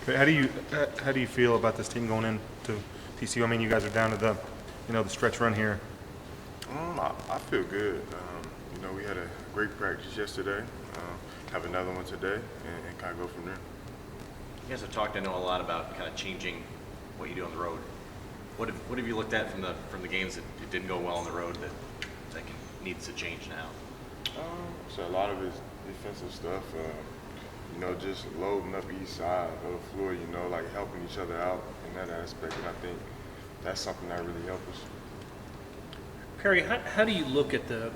How do you feel about this team going into TCU? I mean, you guys are down to the stretch run here. I feel good. We had a great practice yesterday. Have another one today, and kind of go from there. You guys have talked, I know, a lot about kind of changing what you do on the road. What have you looked at from the games that it didn't go well on the road that needs to change now? So a lot of it's defensive stuff. Just loading up each side of the floor. Like helping each other out in that aspect. And I think that's something that really helps us. Perry, how do you look at the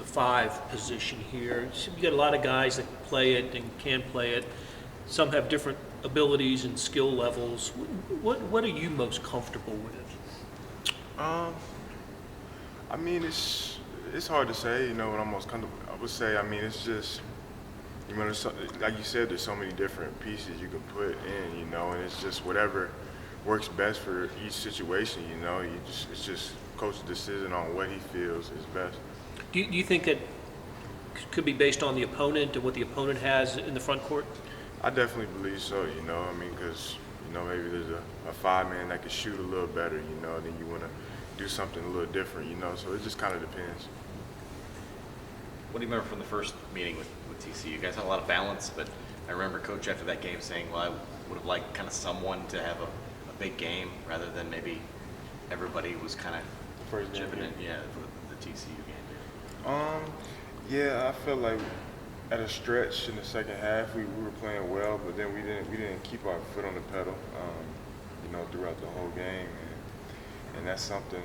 five position here? You got a lot of guys that play it and can play it. Some have different abilities and skill levels. What are you most comfortable with? I mean, it's hard to say. What I'm most comfortable. I would say. I mean, it's just. Like you said, there's so many different pieces you can put in. And it's just whatever works best for each situation. It's just coach's decision on what he feels is best. Do you think that could be based on the opponent and what the opponent has in the front court? I definitely believe so. Because maybe there's a five-man that can shoot a little better. Then you want to do something a little different. So it just kind of depends. What do you remember from the first meeting with TCU? You guys had a lot of balance, but I remember Coach after that game saying, well, I would have liked kind of someone to have a big game rather than maybe everybody was kind of chipping in, for the TCU game. Yeah, I felt like at a stretch in the second half we were playing well, but then we didn't keep our foot on the pedal, throughout the whole game, and that's something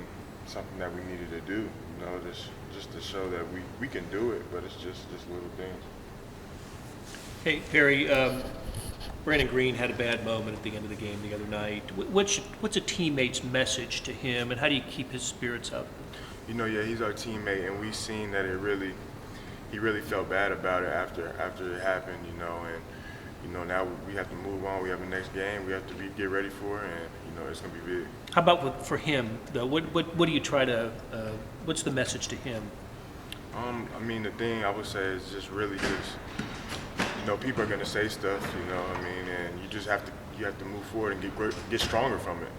that we needed to do, just to show that we can do it, but it's just little things. Hey, Perry, Brandon Green had a bad moment at the end of the game the other night. What's a teammate's message to him, and how do you keep his spirits up? He's our teammate, and we've seen that he really felt bad about it after it happened, and now we have to move on. We have the next game we have to get ready for, and it's going to be big. How about for him, though? What do you try to? What's the message to him? I mean, the thing I would say is just really people are going to say stuff, and you just have to move forward and get stronger from it,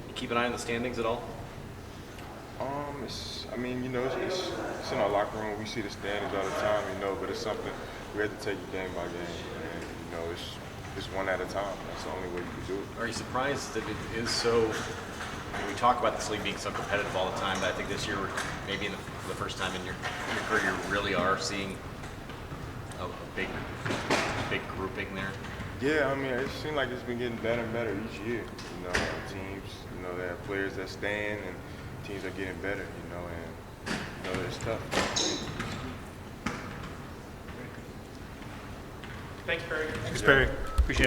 You keep an eye on the standings at all? It's in our locker room. We see the standings all the time, but it's something we have to take it game by game, and it's one at a time. That's the only way you can do it. Are you surprised that it is so? We talk about this league being so competitive all the time, but I think this year, maybe for the first time in your career, you really are seeing a big grouping there. Yeah, it seems like it's been getting better and better each year. Teams, they have players that stand, and teams are getting better. And it's tough. Thanks, Perry. Thanks, Perry. Appreciate it.